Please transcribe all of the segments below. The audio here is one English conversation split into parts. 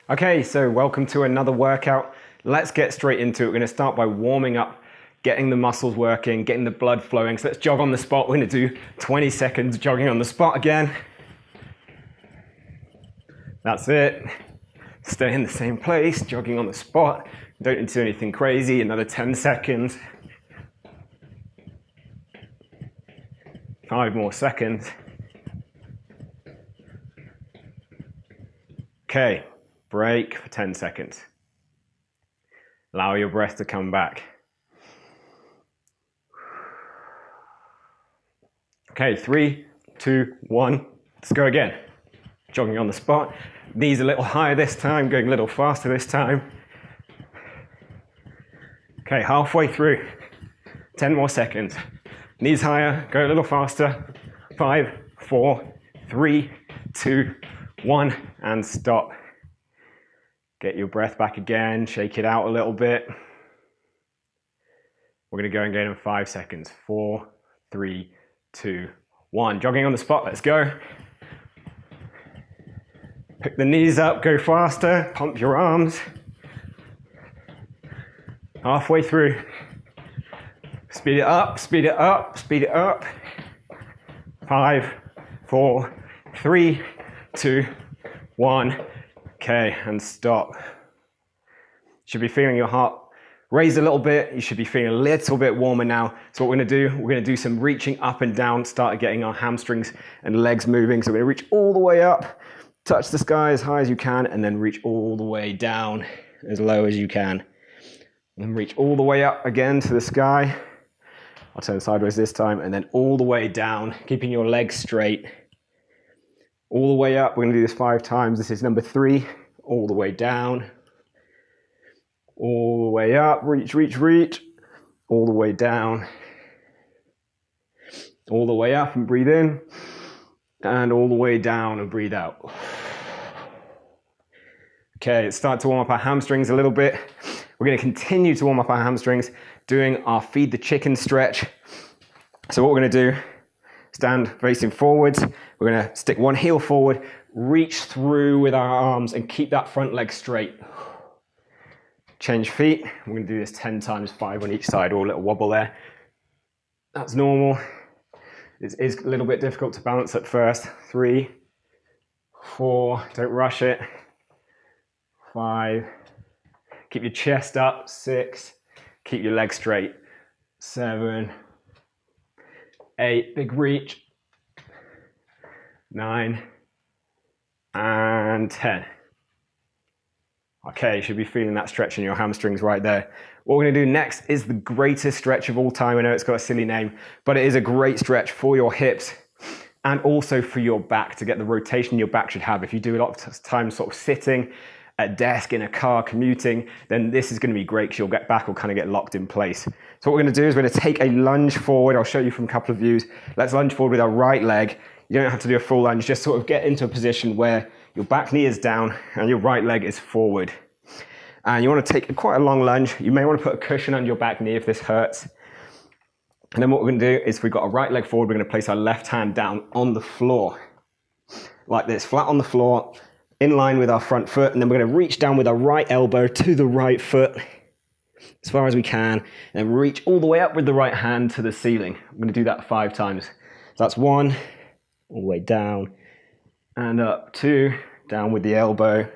Okay, so welcome to another workout. Let's get straight into it. We're going to start by warming up, getting the muscles working, getting the blood flowing. So let's jog on the spot. We're going to do 20 seconds jogging on the spot again. That's it. Stay in the same place, jogging on the spot. Don't need to do anything crazy. Another 10 seconds. 5 more seconds. Okay, break for 10 seconds. Allow your breath to come back. Okay, 3, 2, 1. Let's go again. Jogging on the spot. Knees a little higher this time, going a little faster this time. Okay, halfway through. 10 more seconds. Knees higher, go a little faster. 5, 4, 3, 2, 1, and stop. Get your breath back again, shake it out a little bit. We're going to go again in 5 seconds. 4, 3, 2, 1. Jogging on the spot, let's go. Pick the knees up, go faster, pump your arms. Halfway through. Speed it up, speed it up, speed it up. 5, 4, 3, 2, 1. Okay, and stop. You should be feeling your heart raise a little bit. You should be feeling a little bit warmer now. So what we're going to do some reaching up and down, start getting our hamstrings and legs moving. So we're going to reach all the way up, touch the sky as high as you can, and then reach all the way down as low as you can. And reach all the way up again to the sky. I'll turn sideways this time, and then all the way down, keeping your legs straight. All the way up, we're going to do this 5 times. This is number 3, all the way down. All the way up, reach, reach, reach. All the way down. All the way up and breathe in. And all the way down and breathe out. Okay, let's start to warm up our hamstrings a little bit. We're going to continue to warm up our hamstrings, doing our feed the chicken stretch. So what we're going to do, stand facing forwards. We're going to stick one heel forward, reach through with our arms and keep that front leg straight. Change feet. We're going to do this 10 times, 5 on each side, or a little wobble there. That's normal. It is a little bit difficult to balance at first. 3, 4, don't rush it. 5, keep your chest up. 6, keep your legs straight. 7, 8, big reach. 9, and 10. Okay, you should be feeling that stretch in your hamstrings right there. What we're going to do next is the greatest stretch of all time. I know it's got a silly name, but it is a great stretch for your hips and also for your back, to get the rotation your back should have. If you do a lot of time sort of sitting at a desk, in a car, commuting, then this is going to be great because your back will kind of get locked in place. So what we're going to do is we're going to take a lunge forward. I'll show you from a couple of views. Let's lunge forward with our right leg. You don't have to do a full lunge, just sort of get into a position where your back knee is down and your right leg is forward. And you want to take quite a long lunge. You may want to put a cushion under your back knee if this hurts. And then what we're going to do is, we've got our right leg forward, we're going to place our left hand down on the floor. Like this, flat on the floor, in line with our front foot. And then we're going to reach down with our right elbow to the right foot as far as we can. And then reach all the way up with the right hand to the ceiling. I'm going to do that 5 times. So that's 1, all the way down, and up. 2, down with the elbow,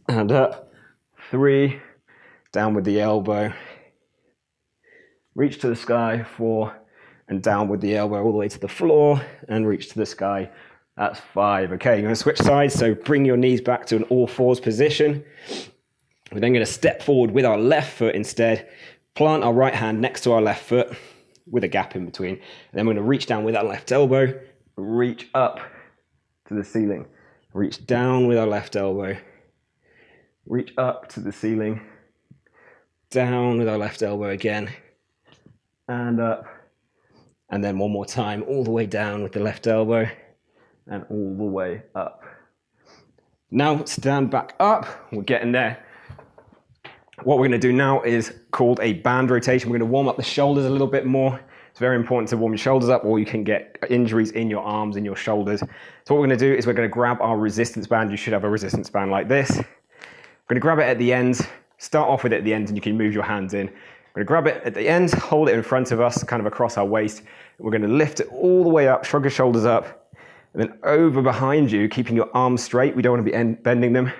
and up. 3, down with the elbow, reach to the sky. 4, and down with the elbow all the way to the floor, and reach to the sky. That's 5. Okay, you're going to switch sides, so bring your knees back to an all-fours position. We're then going to step forward with our left foot instead, plant our right hand next to our left foot with a gap in between. And then we're going to reach down with our left elbow, reach up to the ceiling, reach down with our left elbow, reach up to the ceiling, down with our left elbow again, and up. And then one more time, all the way down with the left elbow, and all the way up. Now stand back up. We're getting there. What we're going to do now is called a band rotation. We're going to warm up the shoulders a little bit more. So very important to warm your shoulders up, or you can get injuries in your arms and your shoulders. So what we're going to do is we're going to grab our resistance band. You should have a resistance band like this. We're going to grab it at the ends. Start off with it at the end, and you can move your hands in. We're going to grab it at the end, hold it in front of us, kind of across our waist. We're going to lift it all the way up, shrug your shoulders up, and then over behind you, keeping your arms straight. We don't want to be bending them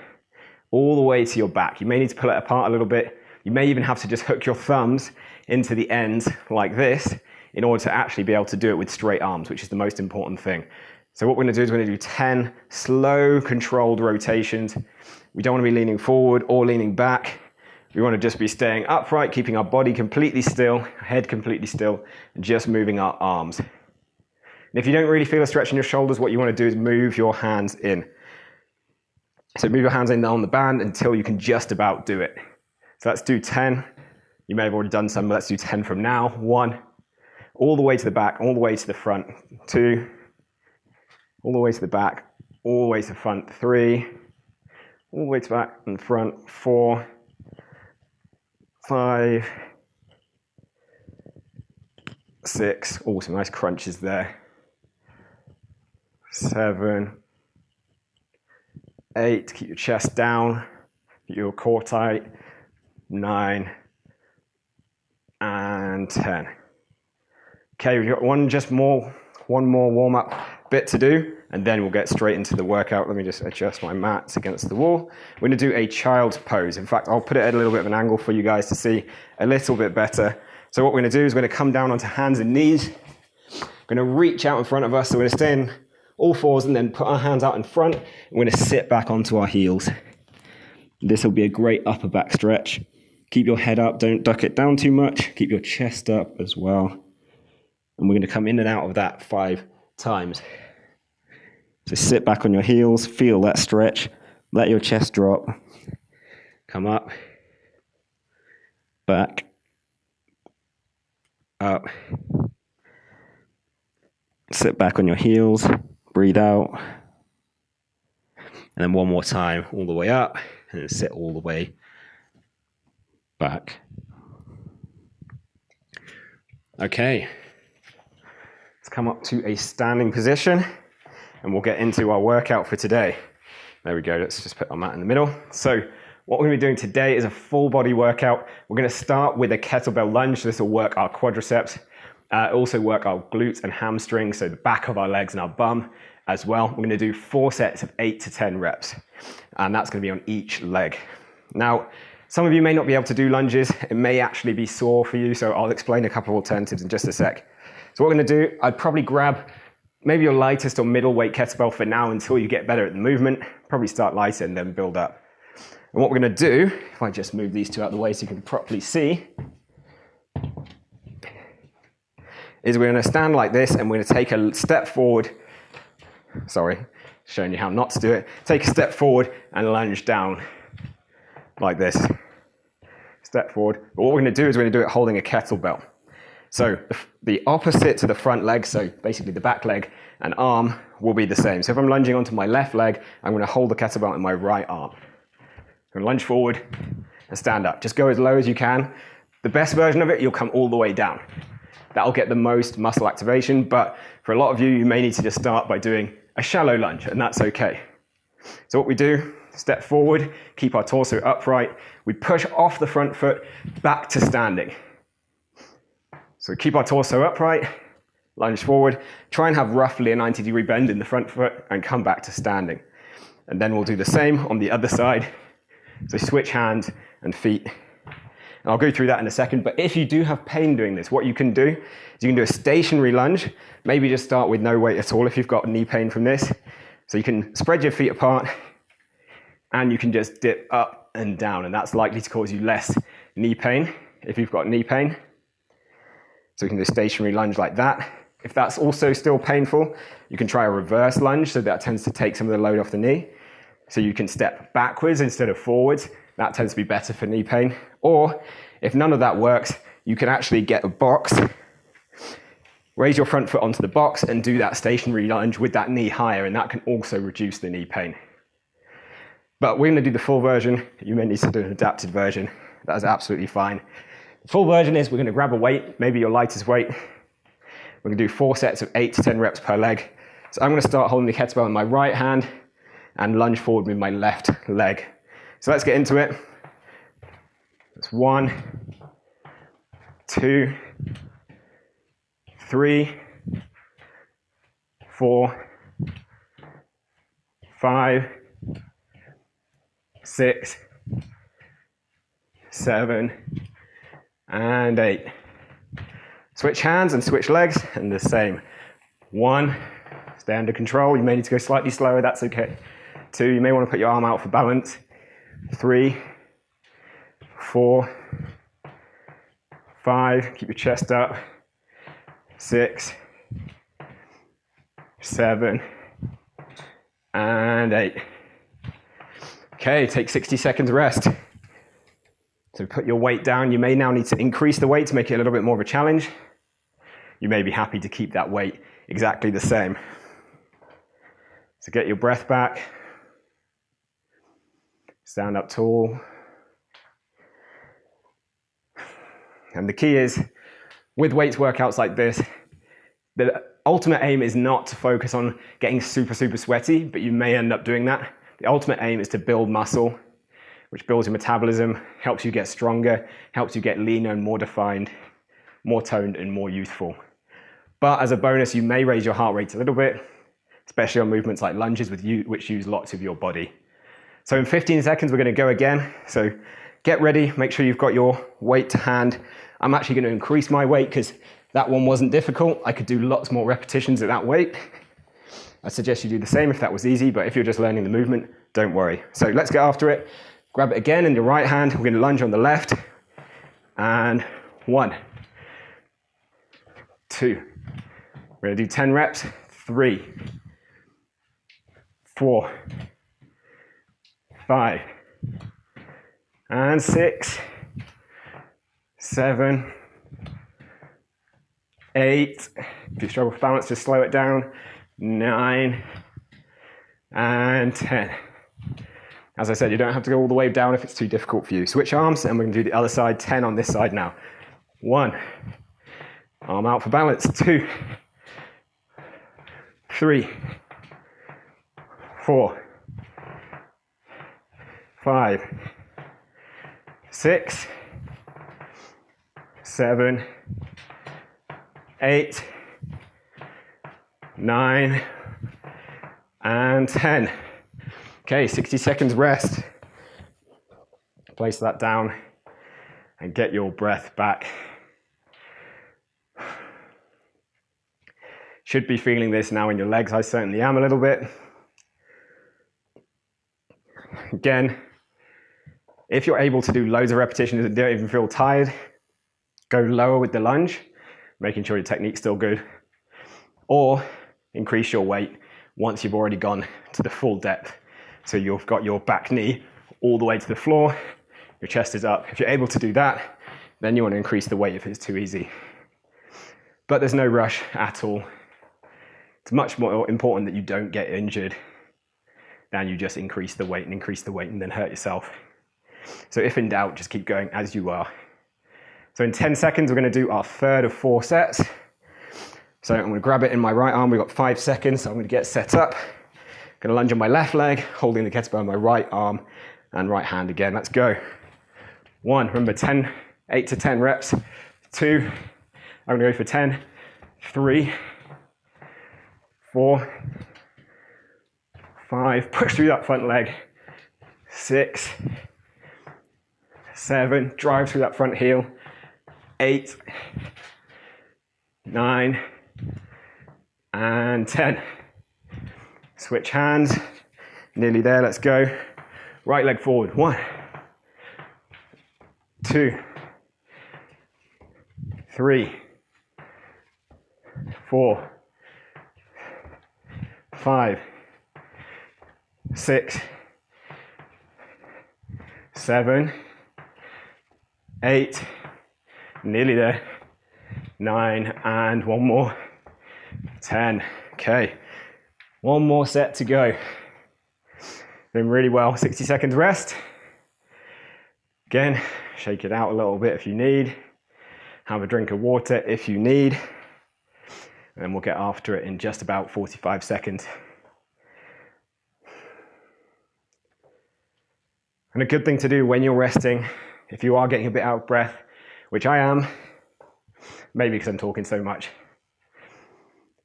all the way to your back. You may need to pull it apart a little bit. You may even have to just hook your thumbs into the ends like this in order to actually be able to do it with straight arms, which is the most important thing. So what we're going to do is we're going to do 10 slow, controlled rotations. We don't want to be leaning forward or leaning back. We want to just be staying upright, keeping our body completely still, head completely still, and just moving our arms. And if you don't really feel a stretch in your shoulders, what you want to do is move your hands in. So move your hands in on the band until you can just about do it. So let's do 10. You may have already done some, but let's do 10 from now. 1, all the way to the back, all the way to the front. 2, all the way to the back, all the way to the front. 3, all the way to the back and front. 4, 5, 6, oh, some nice crunches there. 7, 8, keep your chest down, keep your core tight. 9, and 10. Okay, we've got one more warm-up bit to do, and then we'll get straight into the workout. Let me just adjust my mats against the wall. We're going to do a child's pose. In fact, I'll put it at a little bit of an angle for you guys to see a little bit better. So what we're going to do is we're going to come down onto hands and knees. We're going to reach out in front of us. So we're going to stay in all fours and then put our hands out in front. We're going to sit back onto our heels. This will be a great upper back stretch. Keep your head up. Don't duck it down too much. Keep your chest up as well. And we're going to come in and out of that 5 times. So sit back on your heels, feel that stretch, let your chest drop, come up, back, up, sit back on your heels, breathe out, and then one more time, all the way up, and then sit all the way back. Okay, let's come up to a standing position. And we'll get into our workout for today. There we go, let's just put our mat in the middle. So what we're gonna be doing today is a full body workout. We're gonna start with a kettlebell lunge. This will work our quadriceps, also work our glutes and hamstrings, so the back of our legs and our bum as well. We're gonna do 4 sets of 8 to 10 reps. And that's gonna be on each leg. Now, some of you may not be able to do lunges. It may actually be sore for you, so I'll explain a couple of alternatives in just a sec. So what we're gonna do, I'd probably grab maybe your lightest or middleweight kettlebell for now until you get better at the movement. Probably start lighter and then build up. And what we're going to do, if I just move these two out of the way so you can properly see, is we're going to stand like this and we're going to take a step forward. Sorry, showing you how not to do it. Take a step forward and lunge down like this. Step forward. But what we're going to do is we're going to do it holding a kettlebell. So the opposite to the front leg, so basically the back leg and arm will be the same. So if I'm lunging onto my left leg, I'm going to hold the kettlebell in my right arm. I'm going to lunge forward and stand up. Just go as low as you can. The best version of it, you'll come all the way down. That'll get the most muscle activation, but for a lot of you, you may need to just start by doing a shallow lunge, and that's okay. So what we do, step forward, keep our torso upright. We push off the front foot back to standing. So keep our torso upright, lunge forward, try and have roughly a 90-degree bend in the front foot and come back to standing. And then we'll do the same on the other side. So switch hands and feet. And I'll go through that in a second, but if you do have pain doing this, what you can do is you can do a stationary lunge, maybe just start with no weight at all if you've got knee pain from this. So you can spread your feet apart and you can just dip up and down, and that's likely to cause you less knee pain if you've got knee pain. So we can do a stationary lunge like that. If that's also still painful, you can try a reverse lunge, so that tends to take some of the load off the knee. So you can step backwards instead of forwards. That tends to be better for knee pain. Or if none of that works, you can actually get a box, raise your front foot onto the box and do that stationary lunge with that knee higher, and that can also reduce the knee pain. But we're gonna do the full version. You may need to do an adapted version. That is absolutely fine. The full version is we're going to grab a weight, maybe your lightest weight, We're gonna do 4 sets of 8 to 10 reps per leg. So I'm gonna start holding the kettlebell in my right hand and lunge forward with my left leg. So let's get into it. That's 1, 2, 3, 4, 5, 6, 7, and 8. Switch hands and switch legs, and the same. 1, stay under control. You may need to go slightly slower, that's okay. 2, you may want to put your arm out for balance. 3, 4, 5, keep your chest up. 6, 7, and 8. Okay, take 60 seconds rest. So put your weight down. You may now need to increase the weight to make it a little bit more of a challenge. You may be happy to keep that weight exactly the same. So get your breath back. Stand up tall. And the key is, with weights workouts like this, the ultimate aim is not to focus on getting super, super sweaty, but you may end up doing that. The ultimate aim is to build muscle, which builds your metabolism, helps you get stronger, helps you get leaner and more defined, more toned and more youthful. But as a bonus, you may raise your heart rate a little bit, especially on movements like lunges which use lots of your body. So in 15 seconds, we're going to go again. So get ready, make sure you've got your weight to hand. I'm actually going to increase my weight because that one wasn't difficult. I could do lots more repetitions at that weight. I suggest you do the same if that was easy, but if you're just learning the movement, don't worry. So let's get after it. Grab it again in your right hand. We're going to lunge on the left. And 1, 2. We're going to do 10 reps. 3, 4, 5, and 6, 7, 8. If you struggle with balance, just slow it down. 9, and 10. As I said, you don't have to go all the way down if it's too difficult for you. Switch arms, and we're going to do the other side. 10 on this side now. 1, arm out for balance. 2, 3, 4, 5, 6, 7, 8, 9, and 10. Okay, 60 seconds rest. Place that down and get your breath back. Should be feeling this now in your legs. I certainly am a little bit. Again, if you're able to do loads of repetitions and don't even feel tired, go lower with the lunge, making sure your technique's still good. Or increase your weight once you've already gone to the full depth. So you've got your back knee all the way to the floor, your chest is up. If you're able to do that, then you want to increase the weight if it's too easy. But there's no rush at all. It's much more important that you don't get injured than you just increase the weight and then hurt yourself. So if in doubt, just keep going as you are. So in 10 seconds, we're going to do our third of 4 sets. So I'm going to grab it in my right arm. We've got 5 seconds, so I'm going to get set up. I'm going to lunge on my left leg, holding the kettlebell in my right arm and right hand again. Let's go. 1, remember 8 to 10 reps. 2, I'm going to go for 10. 3, 4, 5, push through that front leg. 6, 7, drive through that front heel. 8, 9, and 10. Switch hands, nearly there, let's go. Right leg forward, 1, 2, 3, 4, 5, 6, 7, 8, nearly there, 9, and one more, 10. Okay, one more set to go. Doing really well. 60 seconds rest. Again, shake it out a little bit if you need. Have a drink of water if you need. And then we'll get after it in just about 45 seconds. And a good thing to do when you're resting, if you are getting a bit out of breath, which I am, maybe because I'm talking so much,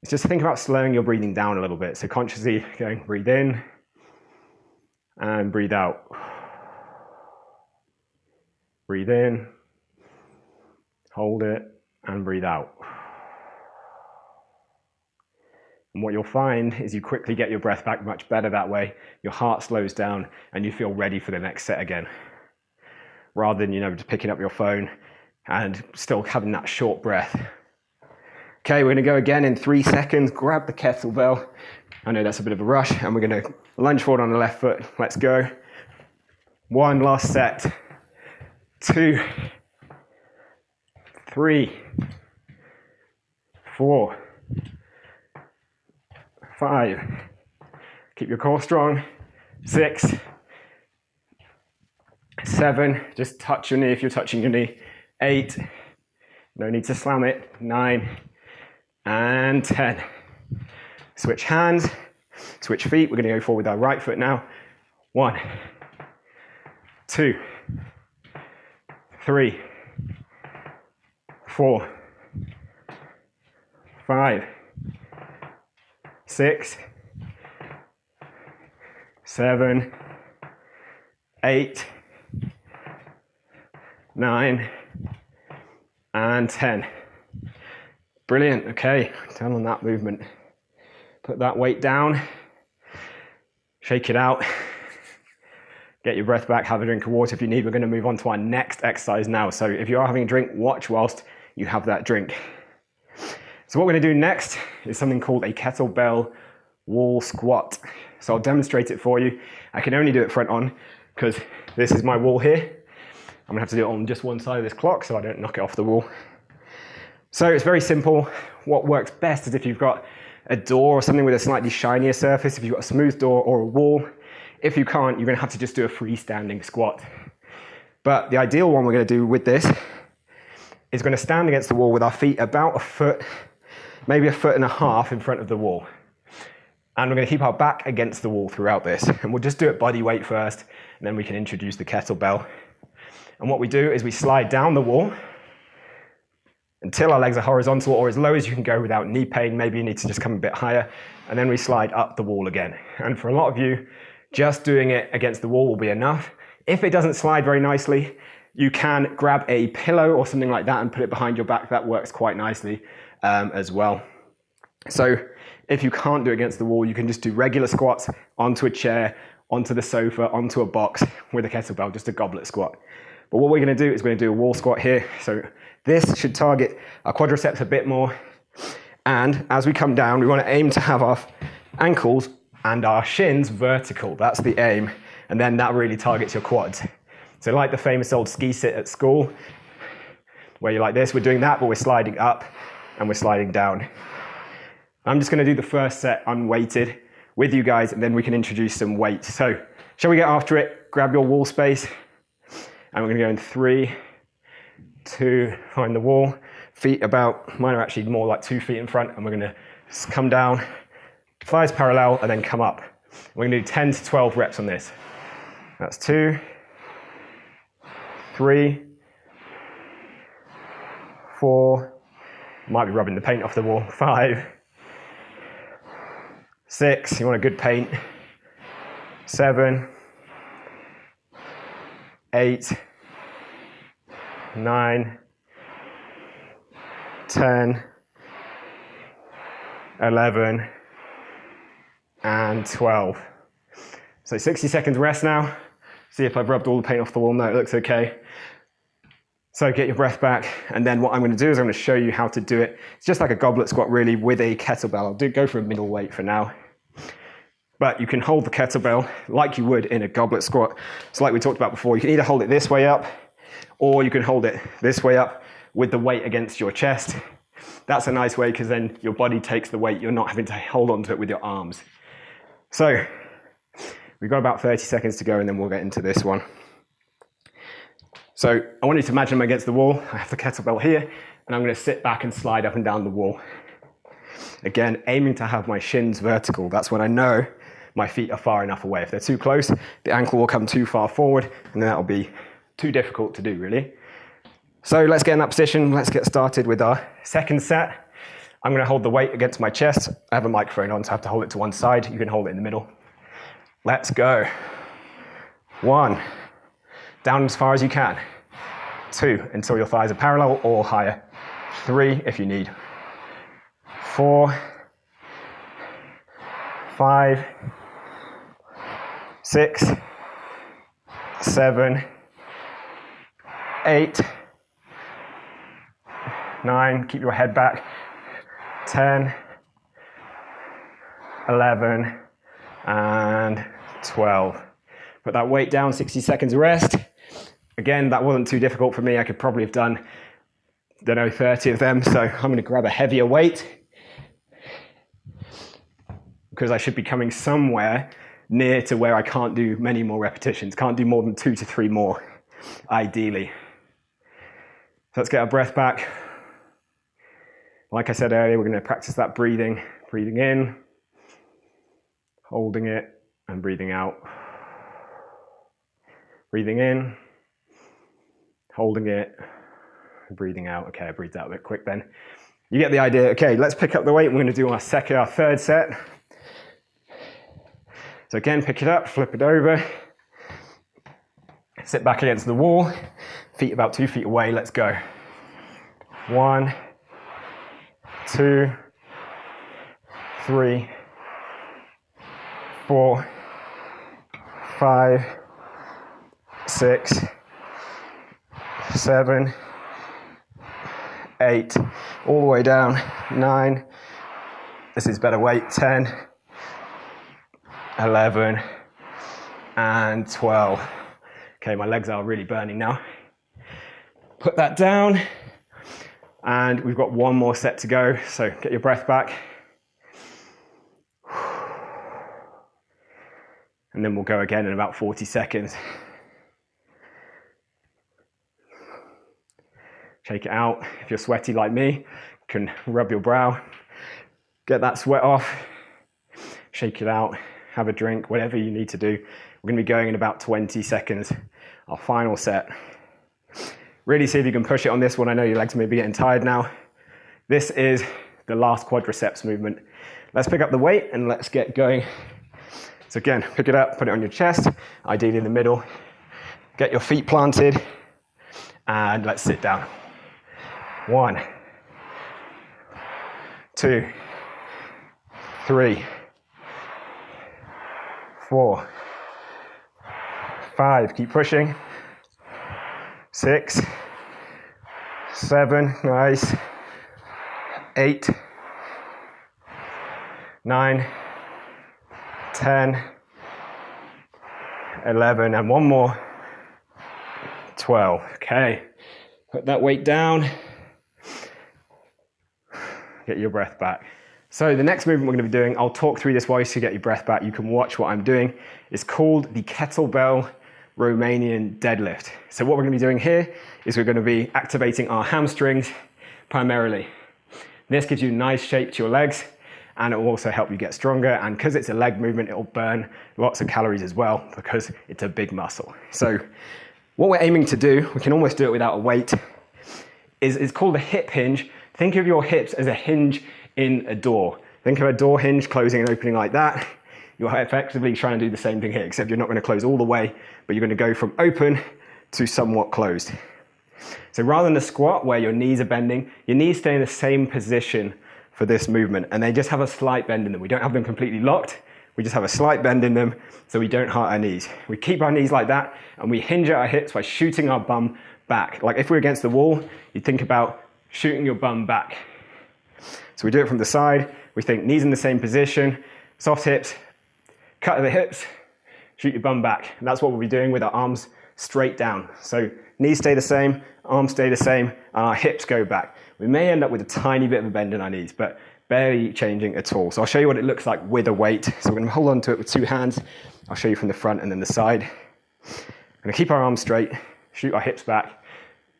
is just think about slowing your breathing down a little bit. So consciously going, breathe in and breathe out. Breathe in, hold it, and breathe out. And what you'll find is you quickly get your breath back much better that way. Your heart slows down and you feel ready for the next set again. Rather than, just picking up your phone and still having that short breath. Okay, we're gonna go again in 3 seconds. Grab the kettlebell. I know that's a bit of a rush, and we're gonna lunge forward on the left foot. Let's go. 1 last set. 2, 3, 4, 5. Keep your core strong. 6, 7. Just touch your knee if you're touching your knee. 8. No need to slam it. 9 and 10. Switch hands. Switch feet. We're going to go forward with our right foot now. 1, 2, 3, 4, 5, 6, 7, 8, 9, and 10. Brilliant. Okay, down on that movement. Put that weight down. Shake it out. Get your breath back. Have a drink of water if you need. We're going to move on to our next exercise now. So if you are having a drink, watch whilst you have that drink. So what we're going to do next is something called a kettlebell wall squat. So I'll demonstrate it for you. I can only do it front on because this is my wall here. I'm going to have to do it on just one side of this clock so I don't knock it off the wall. So it's very simple. What works best is if you've got a door or something with a slightly shinier surface, if you've got a smooth door or a wall. If you can't, you're going to have to just do a freestanding squat. But the ideal one we're going to do with this is going to stand against the wall with our feet about a foot, maybe 1.5 feet in front of the wall. And we're going to keep our back against the wall throughout this. And we'll just do it body weight first, and then we can introduce the kettlebell. And what we do is we slide down the wall until our legs are horizontal or as low as you can go without knee pain. Maybe you need to just come a bit higher. And then we slide up the wall again. And for a lot of you, just doing it against the wall will be enough. If it doesn't slide very nicely, you can grab a pillow or something like that and put it behind your back. That works quite nicely as well. So if you can't do it against the wall, you can just do regular squats onto a chair, onto the sofa, onto a box with a kettlebell, just a goblet squat. But what we're going to do is we're going to do a wall squat here. So this should target our quadriceps a bit more. And as we come down, we want to aim to have our ankles and our shins vertical. That's the aim. And then that really targets your quads. So like the famous old ski sit at school, where you're like this, we're doing that, but we're sliding up and we're sliding down. I'm just going to do the first set unweighted with you guys, and then we can introduce some weight. So shall we get after it? Grab your wall space. And we're going to go in 3, 2, find the wall. Feet about, mine are actually more like 2 feet in front, and we're going to come down, thighs parallel, and then come up. We're going to do 10 to 12 reps on this. That's 2, 3, 4, might be rubbing the paint off the wall, 5, 6, you want a good paint, 7, 8, 9, 10, 11, and 12. So 60 seconds rest now. See if I've rubbed all the paint off the wall. No, it looks okay. So get your breath back, and then what I'm going to do is I'm going to show you how to do it. It's just like a goblet squat really with a kettlebell. I'll go for a middle weight for now. But you can hold the kettlebell like you would in a goblet squat. So like we talked about before, you can either hold it this way up, or you can hold it this way up with the weight against your chest. That's a nice way because then your body takes the weight. You're not having to hold onto it with your arms. So we've got about 30 seconds to go, and then we'll get into this one. So I want you to imagine I'm against the wall. I have the kettlebell here, and I'm going to sit back and slide up and down the wall. Again, aiming to have my shins vertical. That's when I know my feet are far enough away. If they're too close, the ankle will come too far forward, and then that'll be too difficult to do, really. So let's get in that position. Let's get started with our second set. I'm going to hold the weight against my chest. I have a microphone on, so I have to hold it to one side. You can hold it in the middle. Let's go. 1, down as far as you can. 2, until your thighs are parallel or higher. 3, if you need. 4, 5, 6, 7, 8, 9, keep your head back. 10, 11, and 12. Put that weight down, 60 seconds rest. Again, that wasn't too difficult for me. I could probably have done, 30 of them. So I'm going to grab a heavier weight because I should be coming somewhere near to where I can't do many more repetitions. Can't do more than 2 to 3 more, ideally. So let's get our breath back. Like I said earlier, we're going to practice that breathing. Breathing in, holding it, and breathing out. Breathing in, holding it, and breathing out. Okay, I breathed out a bit quick then. You get the idea. Okay, let's pick up the weight. We're going to do our third set. So again, pick it up, flip it over. Sit back against the wall. Feet about 2 feet away. Let's go. 1, 2, 3, 4, 5, 6, 7, 8, all the way down, 9, this is better weight, 10, 11, and 12. Okay, my legs are really burning now. Put that down. And we've got one more set to go, so get your breath back. And then we'll go again in about 40 seconds. Shake it out. If you're sweaty like me, you can rub your brow. Get that sweat off. Shake it out. Have a drink, whatever you need to do. We're going to be going in about 20 seconds. Our final set. Really see if you can push it on this one. I know your legs may be getting tired now. This is the last quadriceps movement. Let's pick up the weight and let's get going. So again, pick it up, put it on your chest, ideally in the middle. Get your feet planted and let's sit down. 1, 2, 3, 4, 5, keep pushing. 6, 7, nice. 8, 9, 10, 11, and one more. 12. Okay, put that weight down. Get your breath back. So the next movement we're going to be doing, I'll talk through this while you get your breath back. You can watch what I'm doing. It's called the Kettlebell Romanian deadlift. So what we're going to be doing here is we're going to be activating our hamstrings primarily. This gives you a nice shape to your legs and it will also help you get stronger, and because it's a leg movement, it will burn lots of calories as well because it's a big muscle. So what we're aiming to do, we can almost do it without a weight, is it's called a hip hinge. Think of your hips as a hinge in a door. Think of a door hinge closing and opening like that. You're effectively trying to do the same thing here, except you're not going to close all the way, but you're going to go from open to somewhat closed. So rather than a squat where your knees are bending, your knees stay in the same position for this movement, and they just have a slight bend in them. We don't have them completely locked, we just have a slight bend in them so we don't hurt our knees. We keep our knees like that, and we hinge at our hips by shooting our bum back. Like if we're against the wall, you think about shooting your bum back. So we do it from the side, we think knees in the same position, soft hips, cut the hips, shoot your bum back. And that's what we'll be doing with our arms straight down. So knees stay the same, arms stay the same, and our hips go back. We may end up with a tiny bit of a bend in our knees, but barely changing at all. So I'll show you what it looks like with a weight. So we're going to hold on to it with 2 hands. I'll show you from the front and then the side. We're going to keep our arms straight, shoot our hips back,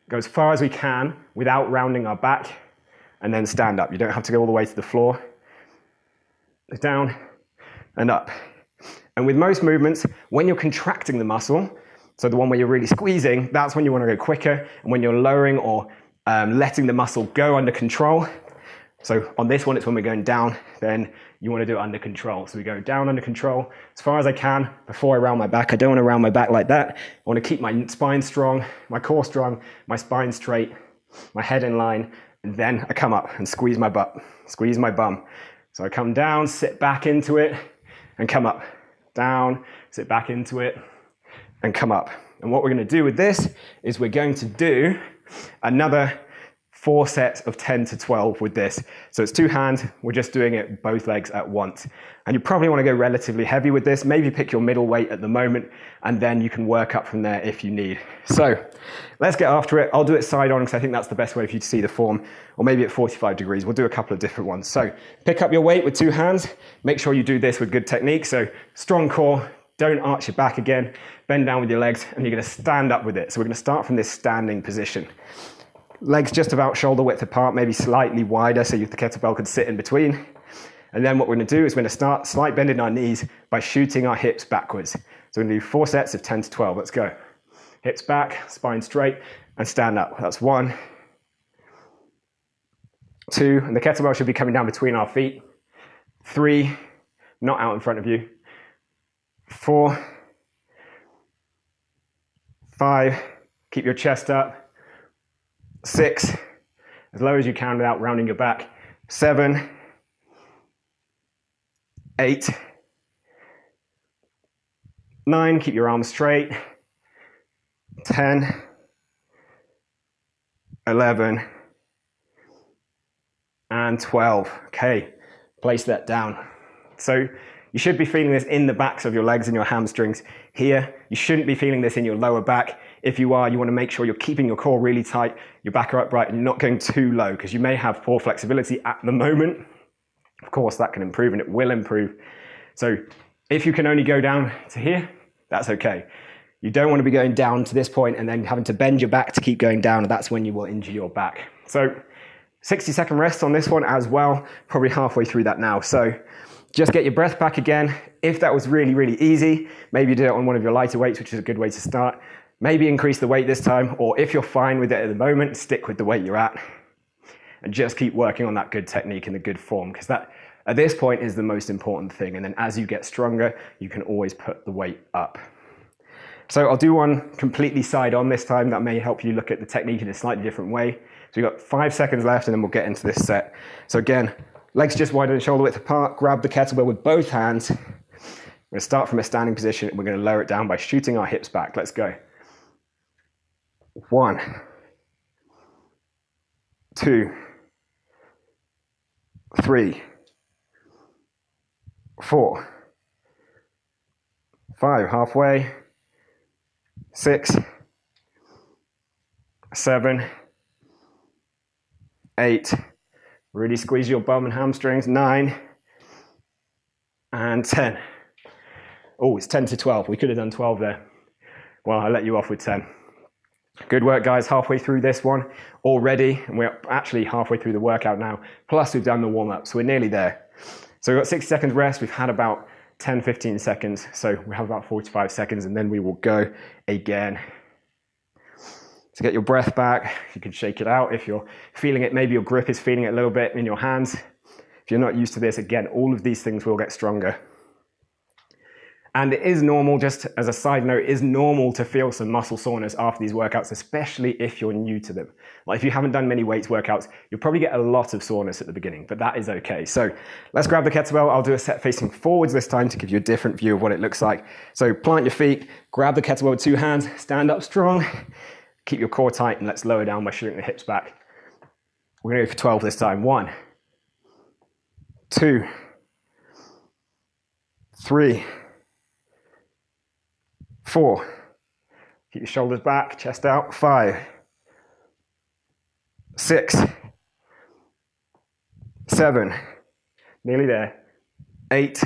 go as far as we can without rounding our back, and then stand up. You don't have to go all the way to the floor. Down and up. And with most movements, when you're contracting the muscle, so the one where you're really squeezing, that's when you want to go quicker. And when you're lowering or letting the muscle go under control, so on this one, it's when we're going down, then you want to do it under control. So we go down under control as far as I can before I round my back. I don't want to round my back like that. I want to keep my spine strong, my core strong, my spine straight, my head in line, and then I come up and squeeze my butt, squeeze my bum. So I come down, sit back into it, and come up. Down, sit back into it, and come up. And what we're going to do with this is we're going to do another 4 sets of 10 to 12 with this. So it's 2 hands, we're just doing it both legs at once. And you probably want to go relatively heavy with this, maybe pick your middle weight at the moment, and then you can work up from there if you need. So let's get after it. I'll do it side on because I think that's the best way for you to see the form, or maybe at 45 degrees. We'll do a couple of different ones. So pick up your weight with 2 hands. Make sure you do this with good technique. So strong core, don't arch your back again, bend down with your legs, and you're going to stand up with it. So we're going to start from this standing position. Legs just about shoulder width apart, maybe slightly wider so the kettlebell could sit in between. And then what we're going to do is we're going to start slight bend in our knees by shooting our hips backwards. So we're going to do 4 sets of 10 to 12. Let's go. Hips back, spine straight, and stand up. That's 1, 2, and the kettlebell should be coming down between our feet. 3, not out in front of you. 4, 5, keep your chest up. 6, as low as you can without rounding your back. 7, 8, 9, keep your arms straight. 10, 11, and 12. Okay, place that down. So you should be feeling this in the backs of your legs and your hamstrings here. You shouldn't be feeling this in your lower back. If you are, you want to make sure you're keeping your core really tight, your back are upright, and you're not going too low because you may have poor flexibility at the moment. Of course, that can improve and it will improve. So if you can only go down to here, that's okay. You don't want to be going down to this point and then having to bend your back to keep going down, and that's when you will injure your back. So 60-second rest on this one as well, probably halfway through that now. So just get your breath back again. If that was really, really easy, maybe do it on one of your lighter weights, which is a good way to start. Maybe increase the weight this time, or if you're fine with it at the moment, stick with the weight you're at and just keep working on that good technique and the good form, because that at this point is the most important thing. And then as you get stronger, you can always put the weight up. So I'll do one completely side on this time. That may help you look at the technique in a slightly different way. So you've got 5 seconds left and then we'll get into this set. So again, legs just wider than shoulder width apart, grab the kettlebell with both hands. We're going to start from a standing position and we're going to lower it down by shooting our hips back. Let's go. 1, 2, 3, 4, 5, halfway, 6, 7, 8, really squeeze your bum and hamstrings, 9, and 10. Oh, it's 10 to 12. We could have done 12 there. Well, I'll let you off with 10. Good work, guys. Halfway through this one already, and we're actually halfway through the workout now. Plus, we've done the warm-up, so we're nearly there. So we've got 60 seconds rest. We've had about 10, 15 seconds, so we have about 45 seconds, and then we will go again. So get your breath back. You can shake it out if you're feeling it. Maybe your grip is feeling it a little bit in your hands. If you're not used to this, again, all of these things will get stronger. And it is normal, just as a side note, it is normal to feel some muscle soreness after these workouts, especially if you're new to them. Like if you haven't done many weights workouts, you'll probably get a lot of soreness at the beginning, but that is okay. So let's grab the kettlebell. I'll do a set facing forwards this time to give you a different view of what it looks like. So plant your feet, grab the kettlebell with 2 hands, stand up strong, keep your core tight, and let's lower down by shooting the hips back. We're going to go for 12 this time. 1, 2, 3, 4, keep your shoulders back, chest out, 5, 6, 7, nearly there, 8,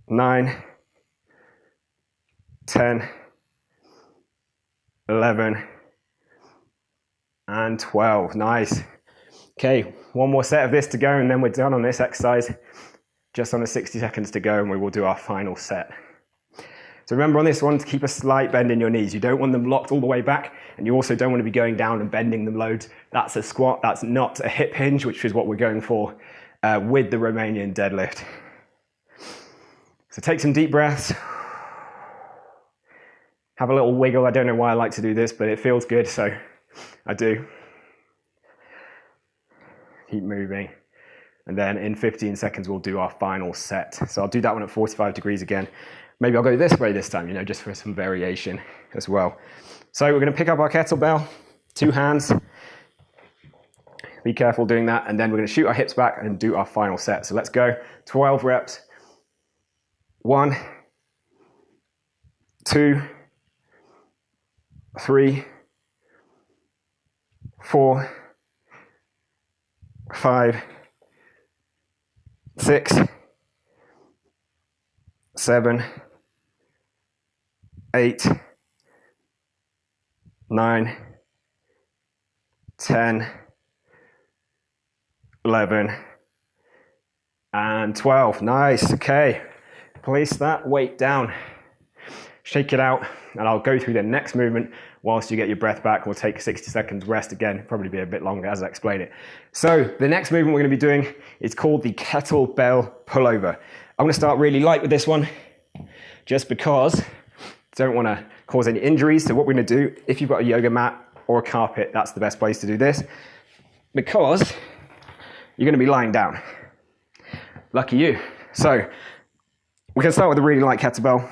9, 10, 11, and 12. Nice. Okay, one more set of this to go and then we're done on this exercise. Just under 60 seconds to go and we will do our final set. So remember on this one to keep a slight bend in your knees. You don't want them locked all the way back and you also don't want to be going down and bending them loads. That's a squat, that's not a hip hinge, which is what we're going for with the Romanian deadlift. So take some deep breaths. Have a little wiggle. I don't know why I like to do this, but it feels good, so I do. Keep moving. And then in 15 seconds, we'll do our final set. So I'll do that one at 45 degrees again. Maybe I'll go this way this time, just for some variation as well. So we're going to pick up our kettlebell, 2 hands. Be careful doing that. And then we're going to shoot our hips back and do our final set. So let's go. 12 reps. 1, 2, 3, 4, 5, 6, 7, 8, 9, 10, 11, and 12. Nice. Okay. Place that weight down. Shake it out, and I'll go through the next movement whilst you get your breath back. We'll take 60 seconds rest again, probably be a bit longer as I explain it. So the next movement we're going to be doing is called the kettlebell pullover. I'm going to start really light with this one, just because I don't want to cause any injuries. So what we're going to do, if you've got a yoga mat or a carpet, that's the best place to do this, because you're going to be lying down. Lucky you. So we're going to start with a really light kettlebell.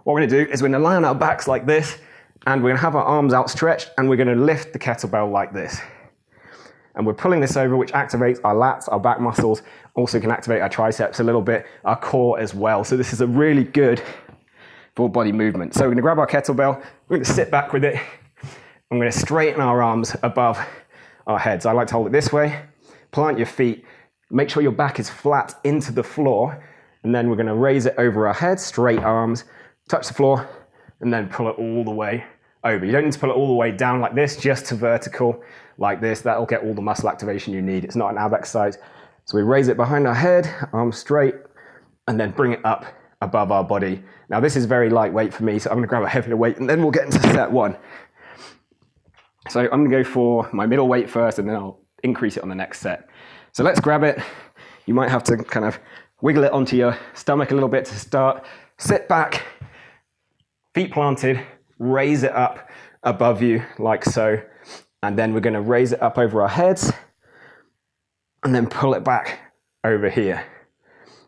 What we're going to do is we're going to lie on our backs like this, and we're going to have our arms outstretched, and we're going to lift the kettlebell like this. And we're pulling this over, which activates our lats, our back muscles, also can activate our triceps a little bit, our core as well. So this is a really good full body movement. So we're going to grab our kettlebell, we're going to sit back with it, I'm going to straighten our arms above our heads. I like to hold it this way, plant your feet, make sure your back is flat into the floor, and then we're going to raise it over our head, straight arms, touch the floor, and then pull it all the way over. You don't need to pull it all the way down like this, just to vertical like this. That'll get all the muscle activation you need. It's not an ab exercise. So we raise it behind our head, arms straight, and then bring it up above our body. Now this is very lightweight for me, so I'm going to grab a heavier weight, and then we'll get into set 1. So I'm going to go for my middle weight first, and then I'll increase it on the next set. So let's grab it. You might have to kind of wiggle it onto your stomach a little bit to start. Sit back, feet planted, raise it up above you like so. And then we're going to raise it up over our heads and then pull it back over here.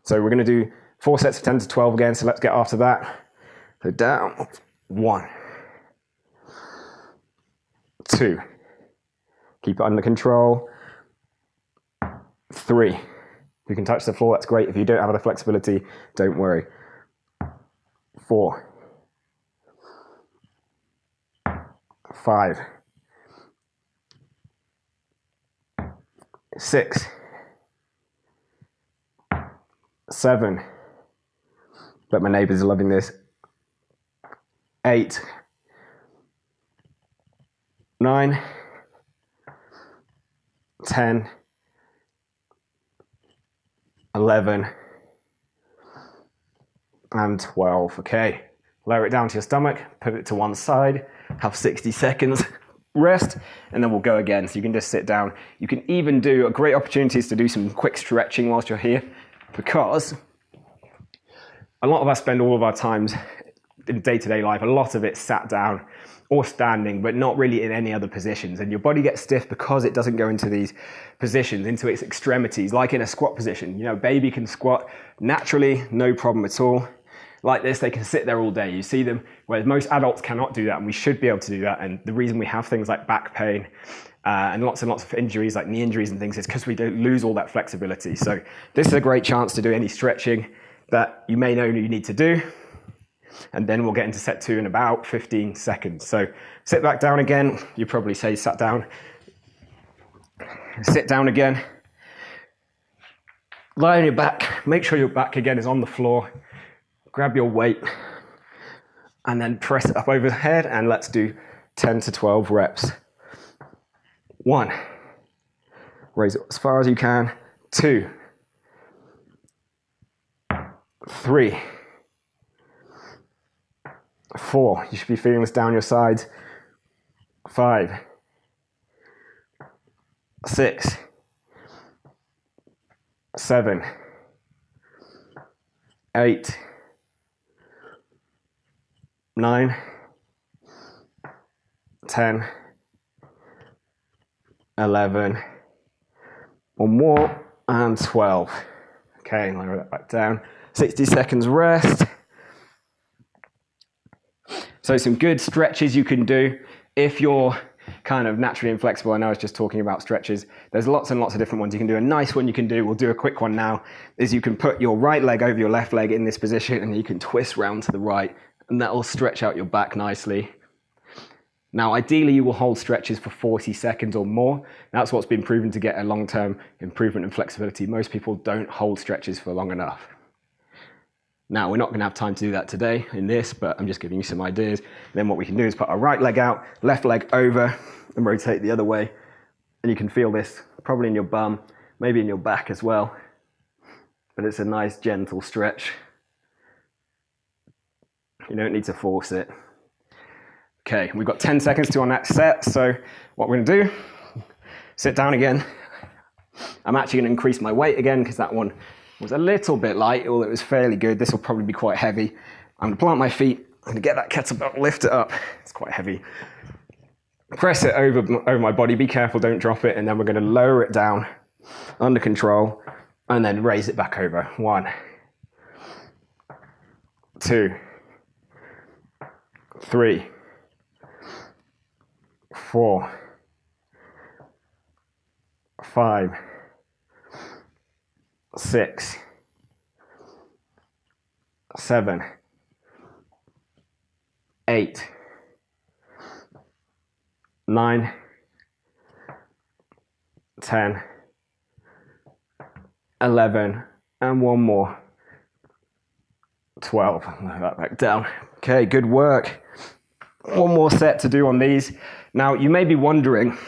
So we're going to do 4 sets of 10 to 12 again. So let's get after that. So down, 1, 2, keep it under control, 3. If you can touch the floor, that's great. If you don't have the flexibility, don't worry. 4, 5, 6, 7. Bet my neighbors are loving this. 8, 9, 10, 11, and 12. Okay, lower it down to your stomach, put it to one side, have 60 seconds rest, and then we'll go again. So you can just sit down. You can even do a great opportunity is to do some quick stretching whilst you're here, because a lot of us spend all of our times in day-to-day life, a lot of it sat down or standing, but not really in any other positions. And your body gets stiff because it doesn't go into these positions, into its extremities, like in a squat position. You know, baby can squat naturally, no problem at all. Like this, they can sit there all day. You see them, whereas most adults cannot do that, and we should be able to do that. And the reason we have things like back pain and lots of injuries, like knee injuries and things, is because we don't lose all that flexibility. So this is a great chance to do any stretching that you may know you need to do. And then we'll get into set 2 in about 15 seconds. So sit back down again. You probably say sat down. Sit down again. Lie on your back. Make sure your back again is on the floor. Grab your weight and then press it up over the head, and let's do 10 to 12 reps. 1. Raise it as far as you can. 2. 3. 4. You should be feeling this down your sides. 5. 6. 7. 8. 9. 10. 11. One more, and 12. Okay, lower that back down. 60 seconds rest. So some good stretches you can do if you're kind of naturally inflexible. I know I was just talking about stretches. There's lots and lots of different ones you can do. A nice one you can do, we'll do a quick one now, is you can put your right leg over your left leg in this position and you can twist round to the right and that will stretch out your back nicely. Now, ideally, you will hold stretches for 40 seconds or more. That's what's been proven to get a long-term improvement in flexibility. Most people don't hold stretches for long enough. Now, we're not going to have time to do that today in this, but I'm just giving you some ideas. Then what we can do is put our right leg out, left leg over, and rotate the other way. And you can feel this probably in your bum, maybe in your back as well. But it's a nice, gentle stretch. You don't need to force it. Okay, we've got 10 seconds to our next set. So what we're going to do, sit down again. I'm actually going to increase my weight again because that one was a little bit light, although it was fairly good. This will probably be quite heavy. I'm going to plant my feet. I'm going to get that kettlebell, lift it up. It's quite heavy. Press it over my body. Be careful, don't drop it. And then we're going to lower it down under control and then raise it back over. 1, 2, 3, 4, 5, 6, 7, 8, 9, 10, 11, and one more. 12. Lower that back down. Okay, good work. One more set to do on these. Now, you may be wondering,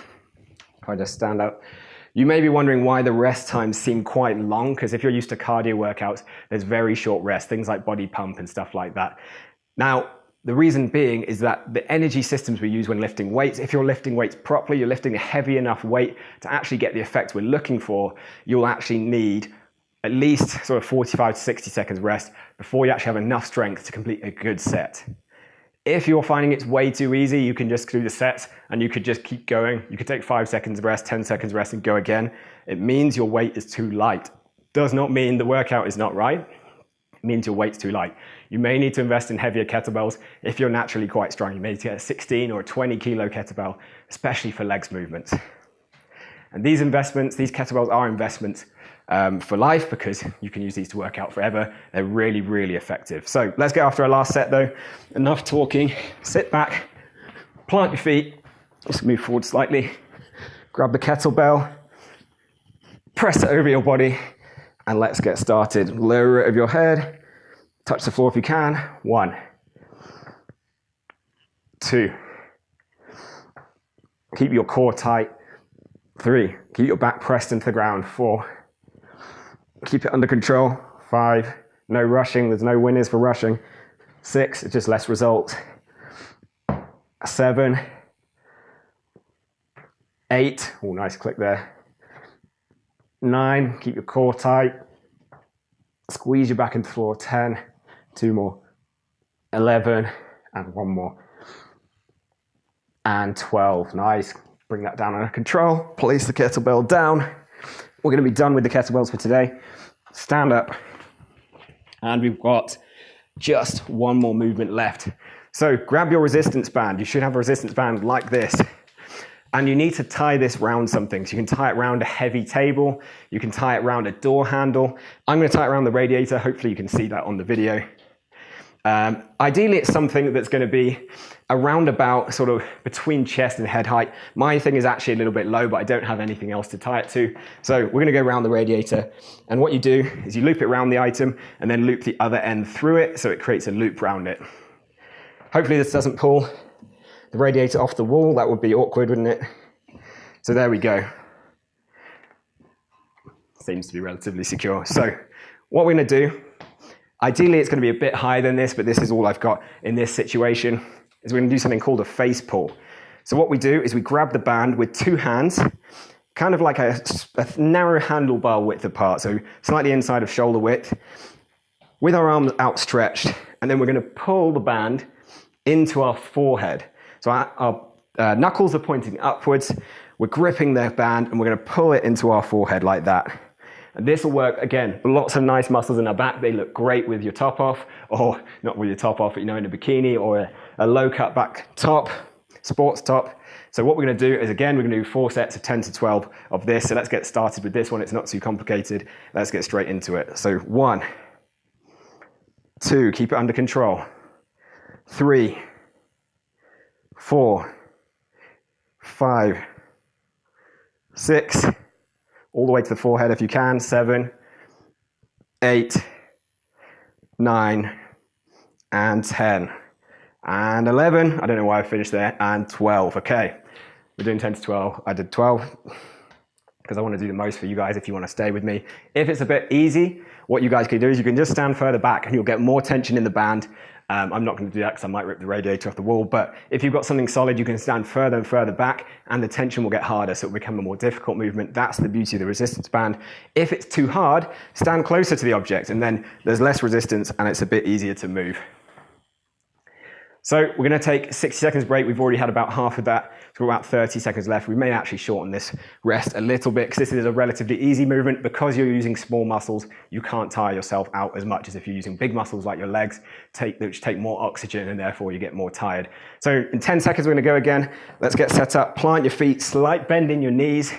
if I just stand up, you may be wondering why the rest times seem quite long, because if you're used to cardio workouts, there's very short rest, things like body pump and stuff like that. Now, the reason being is that the energy systems we use when lifting weights, if you're lifting weights properly, you're lifting a heavy enough weight to actually get the effect we're looking for, you'll actually need at least sort of 45 to 60 seconds rest before you actually have enough strength to complete a good set. If you're finding it's way too easy, you can just do the sets and you could just keep going. You could take 5 seconds rest, 10 seconds rest and go again. It means your weight is too light. Does not mean the workout is not right. It means your weight's too light. You may need to invest in heavier kettlebells if you're naturally quite strong. You may need to get a 16 or a 20 kilo kettlebell, especially for legs movements. And these kettlebells are investments for life because you can use these to work out forever. They're really, really effective. So let's get after our last set though. Enough talking. Sit back, plant your feet, just move forward slightly, grab the kettlebell, press it over your body, and let's get started. Lower it over your head, touch the floor if you can. 1, 2, keep your core tight. 3, keep your back pressed into the ground. 4, keep it under control. 5, no rushing, there's no winners for rushing. 6, it's just less result. 7, 8, oh nice click there. 9, keep your core tight. Squeeze your back into the floor. 10, 2 more. 11, and 1 more. And 12, nice. Bring that down under control. Place the kettlebell down. We're going to be done with the kettlebells for today. Stand up. And we've got just 1 more movement left. So grab your resistance band. You should have a resistance band like this. And you need to tie this round something. So you can tie it around a heavy table. You can tie it around a door handle. I'm going to tie it around the radiator. Hopefully you can see that on the video. Ideally, it's something that's going to be around about sort of between chest and head height. My thing is actually a little bit low, but I don't have anything else to tie it to. So we're going to go around the radiator. And what you do is you loop it around the item and then loop the other end through it so it creates a loop around it. Hopefully this doesn't pull the radiator off the wall. That would be awkward, wouldn't it? So there we go. Seems to be relatively secure. So what we're going to do, ideally it's going to be a bit higher than this, but this is all I've got in this situation, is we're going to do something called a face pull. So what we do is we grab the band with two hands, kind of like a narrow handlebar width apart, so slightly inside of shoulder width, with our arms outstretched, and then we're going to pull the band into our forehead. So our knuckles are pointing upwards, we're gripping the band, and we're going to pull it into our forehead like that. And this will work, again, lots of nice muscles in our back. They look great with your top off, or not with your top off, but in a bikini or a low cut back top, sports top. So what we're going to do is, again, we're going to do 4 sets of 10 to 12 of this. So let's get started with this one. It's not too complicated. Let's get straight into it. So 1, 2, keep it under control. 3, 4, 5, 6, all the way to the forehead if you can, 7, 8, 9, and 10, and 11, I don't know why I finished there, and 12, okay. We're doing 10 to 12, I did 12, because I want to do the most for you guys if you want to stay with me. If it's a bit easy, what you guys can do is you can just stand further back and you'll get more tension in the band. I'm not going to do that because I might rip the radiator off the wall, but if you've got something solid, you can stand further and further back and the tension will get harder, so it will become a more difficult movement. That's the beauty of the resistance band. If it's too hard, stand closer to the object and then there's less resistance and it's a bit easier to move. So we're going to take a 60 seconds break. We've already had about half of that. So we've got about 30 seconds left. We may actually shorten this rest a little bit because this is a relatively easy movement. Because you're using small muscles, you can't tire yourself out as much as if you're using big muscles like your legs, which take more oxygen and therefore you get more tired. So in 10 seconds, we're going to go again. Let's get set up. Plant your feet, slight bend in your knees.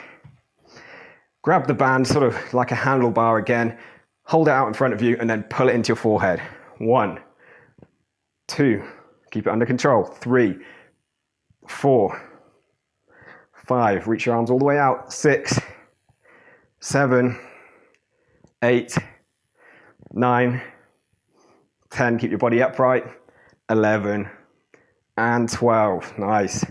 Grab the band sort of like a handlebar again. Hold it out in front of you and then pull it into your forehead. 1, 2, keep it under control. 3, 4, 5, reach your arms all the way out. 6, 7, 8, 9, 10, keep your body upright. 11, and 12, nice.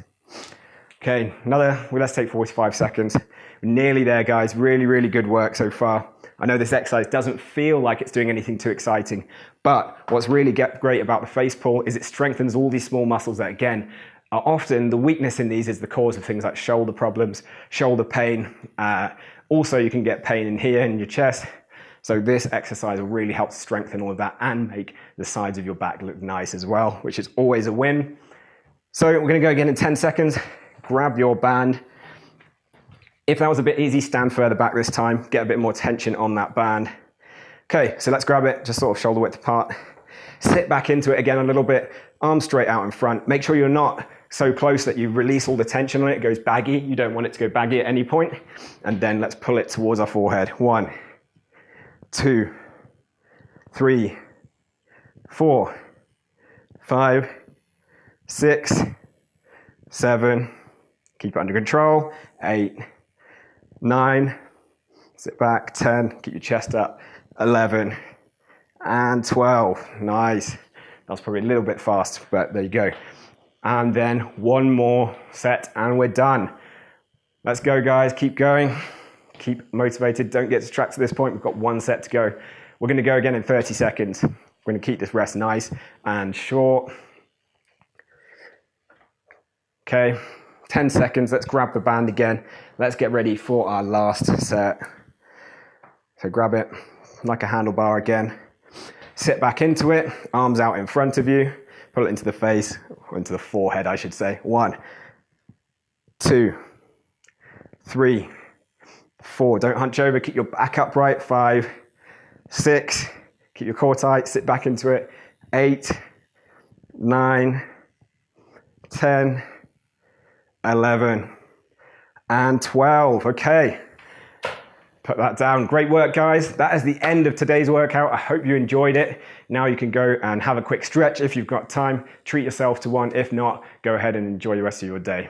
Okay, let's take 45 seconds. We're nearly there, guys. Really, really good work so far. I know this exercise doesn't feel like it's doing anything too exciting, but what's really great about the face pull is it strengthens all these small muscles that, again, are often the weakness in these is the cause of things like shoulder problems, shoulder pain. Also, you can get pain in here in your chest. So this exercise will really help strengthen all of that and make the sides of your back look nice as well, which is always a win. So we're going to go again in 10 seconds. Grab your band. If that was a bit easy, stand further back this time. Get a bit more tension on that band. Okay, so let's grab it, just sort of shoulder width apart. Sit back into it again a little bit. Arms straight out in front. Make sure you're not so close that you release all the tension on it. It goes baggy. You don't want it to go baggy at any point. And then let's pull it towards our forehead. 1, 2, 3, 4, 5, 6, 7, keep it under control. 8, 9, sit back. 10, keep your chest up. 11, and 12, nice. That was probably a little bit fast, but there you go. And then one more set and we're done. Let's go, guys, keep going. Keep motivated, don't get distracted at this point. We've got 1 set to go. We're going to go again in 30 seconds. We're going to keep this rest nice and short. Okay, 10 seconds, let's grab the band again. Let's get ready for our last set. So grab it like a handlebar again. Sit back into it, arms out in front of you. Pull it into the face, or into the forehead, I should say. 1, 2, 3, 4. Don't hunch over, keep your back upright. 5, 6, keep your core tight, sit back into it. 8, 9, 10, 11, and 12. Okay, put that down. Great work, guys. That is the end of today's workout. I hope you enjoyed it. Now you can go and have a quick stretch if you've got time. Treat yourself to one. If not, go ahead and enjoy the rest of your day.